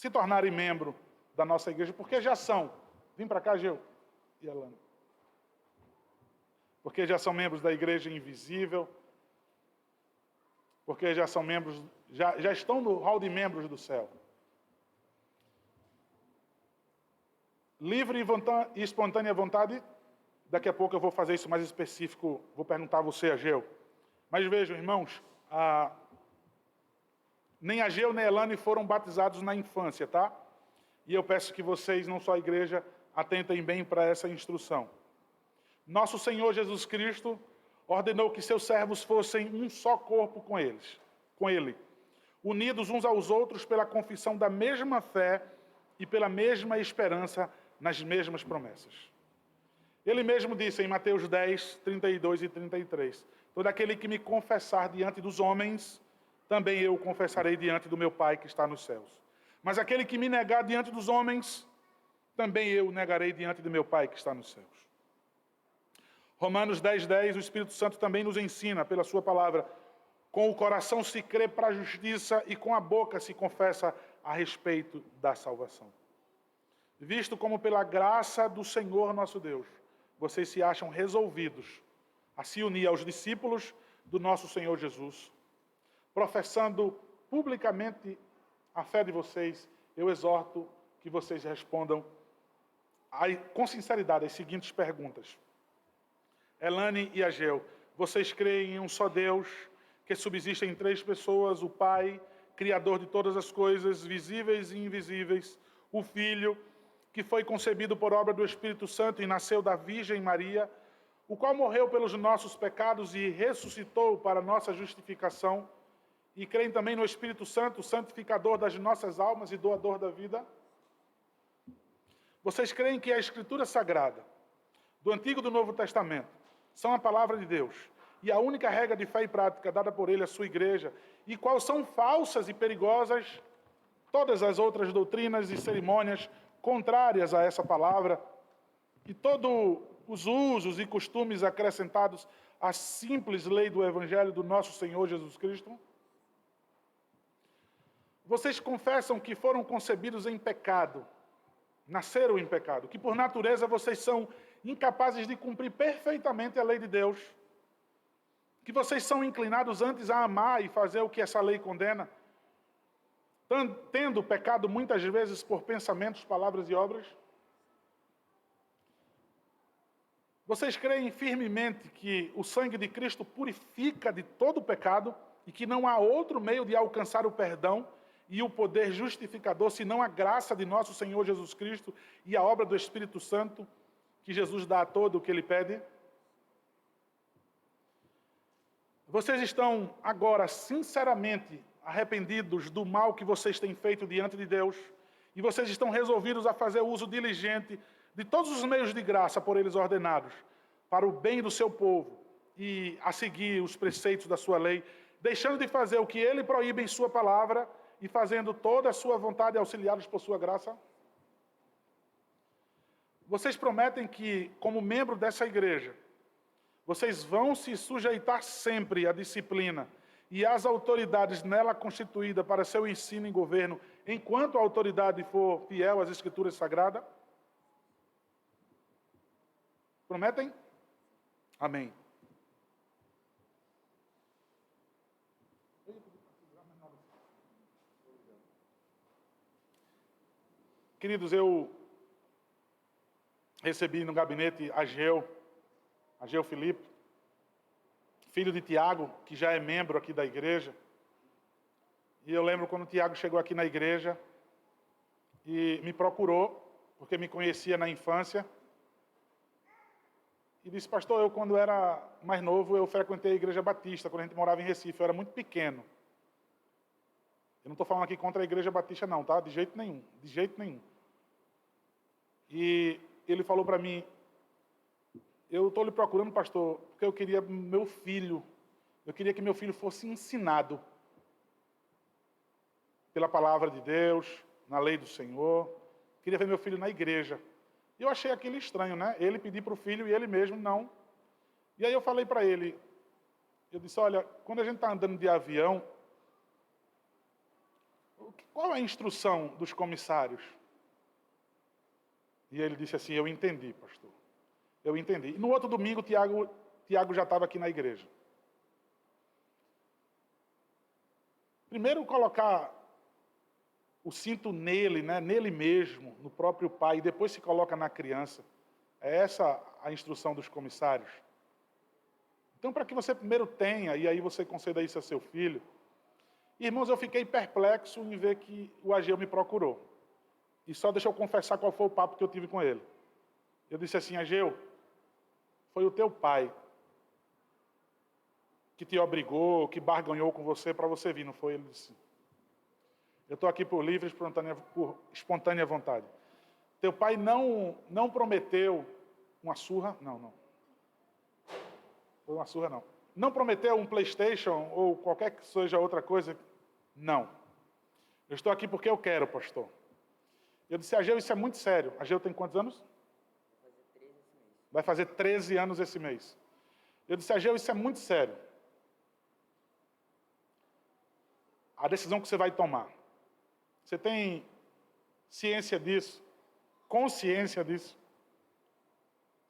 se tornarem membro da nossa igreja, porque já são. Vim para cá, Geu e Alana. Porque já são membros da igreja invisível, porque já são membros, já estão no hall de membros do céu. Livre e espontânea vontade, daqui a pouco eu vou fazer isso mais específico, vou perguntar a você, Ageu. Mas vejam, irmãos, nem Ageu nem Elane foram batizados na infância, tá? E eu peço que vocês, não só a igreja, atentem bem para essa instrução. Nosso Senhor Jesus Cristo ordenou que seus servos fossem um só corpo com Ele, unidos uns aos outros pela confissão da mesma fé e pela mesma esperança nas mesmas promessas. Ele mesmo disse em Mateus 10, 32 e 33, todo aquele que me confessar diante dos homens, também eu o confessarei diante do meu Pai que está nos céus. Mas aquele que me negar diante dos homens, também eu o negarei diante do meu Pai que está nos céus. Romanos 10, 10, o Espírito Santo também nos ensina, pela sua palavra, com o coração se crê para a justiça e com a boca se confessa a respeito da salvação. Visto como pela graça do Senhor nosso Deus, vocês se acham resolvidos a se unir aos discípulos do nosso Senhor Jesus, professando publicamente a fé de vocês, eu exorto que vocês respondam com sinceridade as seguintes perguntas. Elane e Ageu, vocês creem em um só Deus, que subsiste em três pessoas, o Pai, Criador de todas as coisas, visíveis e invisíveis, o Filho, que foi concebido por obra do Espírito Santo e nasceu da Virgem Maria, o qual morreu pelos nossos pecados e ressuscitou para nossa justificação, e creem também no Espírito Santo, santificador das nossas almas e doador da vida? Vocês creem que a Escritura Sagrada, do Antigo e do Novo Testamento, são a palavra de Deus e a única regra de fé e prática dada por Ele à sua igreja, e quais são falsas e perigosas todas as outras doutrinas e cerimônias contrárias a essa palavra e todos os usos e costumes acrescentados à simples lei do Evangelho do nosso Senhor Jesus Cristo? Vocês confessam que foram concebidos em pecado, nasceram em pecado, que por natureza vocês são incapazes de cumprir perfeitamente a lei de Deus, que vocês são inclinados antes a amar e fazer o que essa lei condena, tendo pecado muitas vezes por pensamentos, palavras e obras? Vocês creem firmemente que o sangue de Cristo purifica de todo pecado e que não há outro meio de alcançar o perdão e o poder justificador, senão a graça de nosso Senhor Jesus Cristo e a obra do Espírito Santo, que Jesus dá a todo o que Ele pede? Vocês estão agora sinceramente arrependidos do mal que vocês têm feito diante de Deus, e vocês estão resolvidos a fazer uso diligente de todos os meios de graça por eles ordenados, para o bem do seu povo, e a seguir os preceitos da sua lei, deixando de fazer o que Ele proíbe em sua palavra, e fazendo toda a sua vontade auxiliados por sua graça? Vocês prometem que, como membro dessa igreja, vocês vão se sujeitar sempre à disciplina e às autoridades nela constituídas para seu ensino e governo, enquanto a autoridade for fiel às Escrituras Sagradas? Prometem? Amém. Queridos, eu recebi no gabinete Ageu Filipe, filho de Tiago, que já é membro aqui da igreja. E eu lembro quando o Tiago chegou aqui na igreja e me procurou, porque me conhecia na infância, e disse: pastor, eu quando era mais novo, eu frequentei a igreja batista, quando a gente morava em Recife, eu era muito pequeno. Eu não estou falando aqui contra a igreja batista não, tá? De jeito nenhum, de jeito nenhum. E ele falou para mim: eu estou lhe procurando, pastor, porque eu queria meu filho, eu queria que meu filho fosse ensinado pela palavra de Deus, na lei do Senhor. Queria ver meu filho na igreja. E eu achei aquilo estranho, né? Ele pedir para o filho e ele mesmo não. E aí eu falei para ele, eu disse: olha, quando a gente está andando de avião, qual é a instrução dos comissários? E ele disse assim, eu entendi, pastor. Eu entendi. E no outro domingo, Tiago já estava aqui na igreja. Primeiro, colocar o cinto nele, né, nele mesmo, no próprio pai, e depois se coloca na criança. É essa a instrução dos comissários. Então, para que você primeiro tenha, e aí você conceda isso a seu filho. Irmãos, eu fiquei perplexo em ver que o Ageu me procurou. E só deixa eu confessar qual foi o papo que eu tive com ele. Eu disse assim, Ageu, foi o teu pai que te obrigou, que barganhou com você para você vir, não foi? Ele disse, eu estou aqui por livre por espontânea vontade. Teu pai não prometeu uma surra? Não. Foi uma surra, não. Não prometeu um PlayStation ou qualquer que seja outra coisa? Não. Eu estou aqui porque eu quero, pastor. Eu disse, Ageu, isso é muito sério. Ageu tem quantos anos? Vai fazer 13 anos esse mês. Eu disse, Ageu, isso é muito sério. A decisão que você vai tomar. Você tem ciência disso? Consciência disso?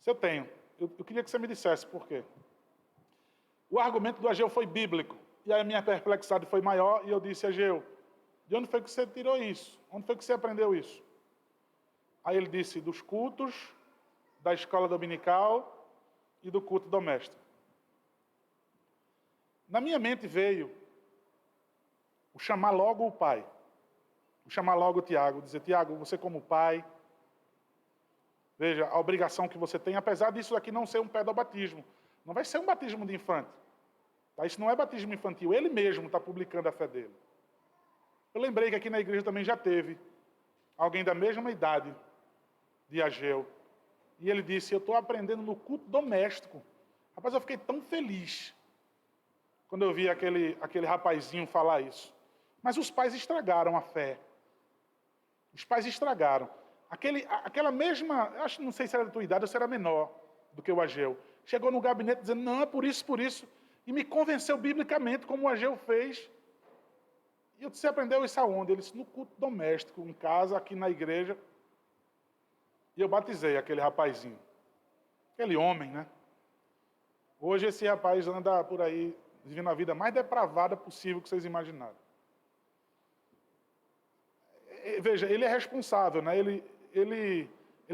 Se eu tenho. Eu queria que você me dissesse por quê. O argumento do Ageu foi bíblico. E aí a minha perplexidade foi maior. E eu disse, Ageu, de onde foi que você tirou isso? Onde foi que você aprendeu isso? Aí ele disse, dos cultos, da escola dominical e do culto doméstico. Na minha mente veio o chamar logo o pai. O chamar logo o Tiago. Dizer, Tiago, você como pai, veja, a obrigação que você tem, apesar disso aqui não ser um pedobatismo. Não vai ser um batismo de infante. Tá? Isso não é batismo infantil. Ele mesmo está publicando a fé dele. Eu lembrei que aqui na igreja também já teve alguém da mesma idade de Ageu. E ele disse, eu estou aprendendo no culto doméstico. Rapaz, eu fiquei tão feliz quando eu vi aquele rapazinho falar isso. Mas os pais estragaram a fé. Os pais estragaram. Aquela mesma, não sei se era da tua idade ou se era menor do que o Ageu. Chegou no gabinete dizendo, não, é por isso. E me convenceu biblicamente, como o Ageu fez. E eu disse, você aprendeu isso aonde? Ele disse, no culto doméstico, em casa, aqui na igreja. E eu batizei aquele rapazinho. Aquele homem, né? Hoje esse rapaz anda por aí, vivendo a vida mais depravada possível que vocês imaginaram. Veja, ele é responsável, né? Ele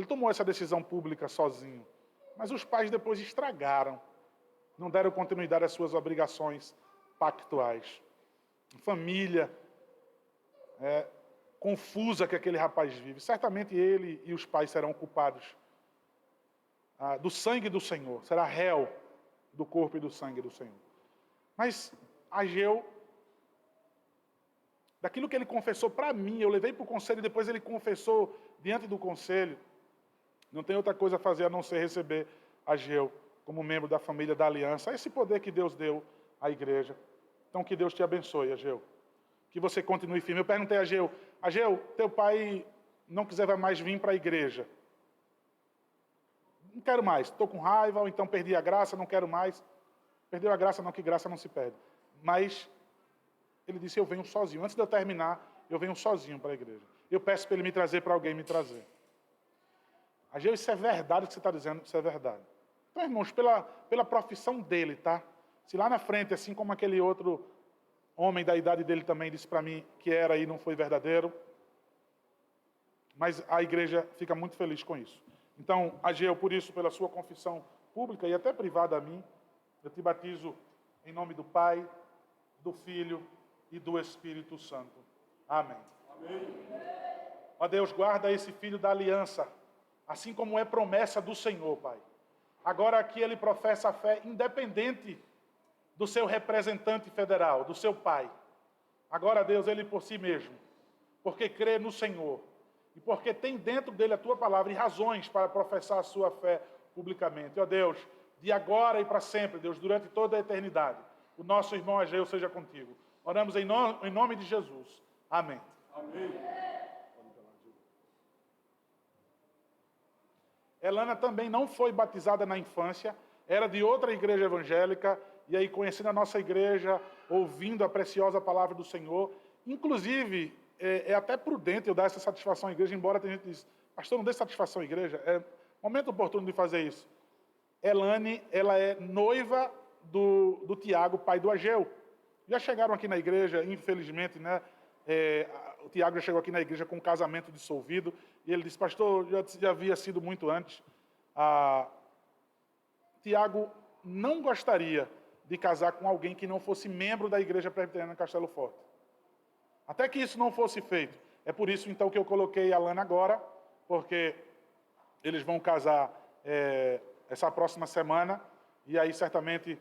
tomou essa decisão pública sozinho. Mas os pais depois estragaram. Não deram continuidade às suas obrigações pactuais. Família confusa que aquele rapaz vive. Certamente ele e os pais serão culpados do sangue do Senhor. Será réu do corpo e do sangue do Senhor. Mas Ageu, daquilo que ele confessou para mim, eu levei para o conselho e depois ele confessou diante do conselho. Não tem outra coisa a fazer a não ser receber Ageu como membro da família da aliança. Esse poder que Deus deu à igreja. Então que Deus te abençoe, Ageu. Que você continue firme. Eu perguntei a Ageu, teu pai não quiser mais vir para a igreja. Não quero mais, estou com raiva, ou então perdi a graça, não quero mais. Perdeu a graça não, que graça não se perde. Mas ele disse, eu venho sozinho. Antes de eu terminar, eu venho sozinho para a igreja. Eu peço para ele me trazer, para alguém me trazer. Ageu, isso é verdade o que você está dizendo, isso é verdade. Então, irmãos, pela profissão dele, tá? Se lá na frente, assim como aquele outro homem da idade dele também disse para mim que era e não foi verdadeiro, mas a igreja fica muito feliz com isso. Então, Ageu, por isso, pela sua confissão pública e até privada a mim, eu te batizo em nome do Pai, do Filho e do Espírito Santo. Amém. Amém. Ó Deus, guarda esse filho da aliança, assim como é promessa do Senhor, Pai. Agora aqui ele professa a fé independente do seu representante federal, do seu pai. Agora, Deus, ele por si mesmo, porque crê no Senhor e porque tem dentro dele a tua palavra e razões para professar a sua fé publicamente. Ó Deus, de agora e para sempre, Deus, durante toda a eternidade, o nosso irmão Ageu seja contigo. Oramos em nome de Jesus. Amém. Amém. Elana também não foi batizada na infância, era de outra igreja evangélica, e aí conhecendo a nossa igreja, ouvindo a preciosa palavra do Senhor, inclusive é até prudente eu dar essa satisfação à igreja, embora tenha gente que diz, pastor, não dê satisfação à igreja. É momento oportuno de fazer isso. Elane, ela é noiva do Tiago, pai do Ageu. Já chegaram aqui na igreja, infelizmente, né? O Tiago já chegou aqui na igreja com um casamento dissolvido, e ele disse, pastor, já havia sido muito antes. Tiago não gostaria de casar com alguém que não fosse membro da igreja presbiteriana Castelo Forte. Até que isso não fosse feito. É por isso, então, que eu coloquei a Lana agora, porque eles vão casar essa próxima semana, e aí, certamente,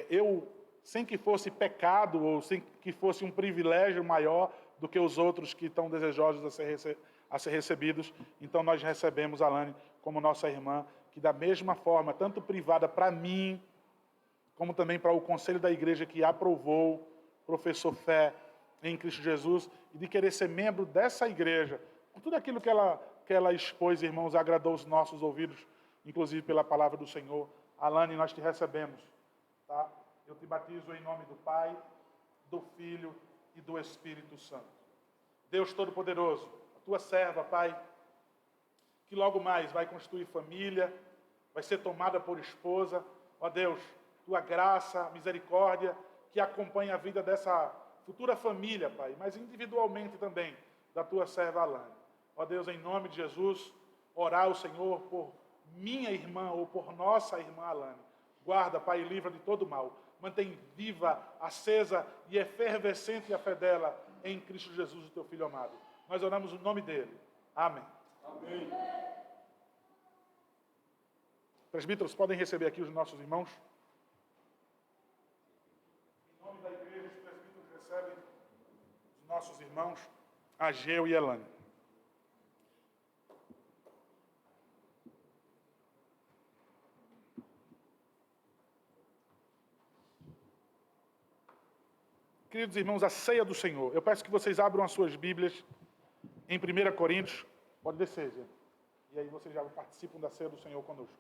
eu, sem que fosse pecado, ou sem que fosse um privilégio maior do que os outros que estão desejosos a ser recebidos, então nós recebemos a Lane como nossa irmã, que da mesma forma, tanto privada para mim, como também para o conselho da igreja que aprovou, professou fé em Cristo Jesus, e de querer ser membro dessa igreja, por tudo aquilo que ela expôs, irmãos, agradou os nossos ouvidos, inclusive pela palavra do Senhor. Alane, nós te recebemos, tá? Eu te batizo em nome do Pai, do Filho e do Espírito Santo. Deus Todo-Poderoso, a tua serva, Pai, que logo mais vai constituir família, vai ser tomada por esposa. Ó Deus, tua graça, misericórdia, que acompanha a vida dessa futura família, Pai, mas individualmente também, da tua serva Alane. Ó Deus, em nome de Jesus, orar ao Senhor por minha irmã ou por nossa irmã Alane. Guarda, Pai, e livra de todo mal. Mantém viva, acesa e efervescente a fé dela em Cristo Jesus, o teu Filho amado. Nós oramos no nome dele. Amém. Amém. Presbíteros, podem receber aqui os nossos irmãos. Em nome da igreja, os presbíteros recebem os nossos irmãos, Ageu e Elane. Queridos irmãos, a ceia do Senhor. Eu peço que vocês abram as suas Bíblias em 1 Coríntios. Pode descer, gente. E aí vocês já participam da ceia do Senhor conosco.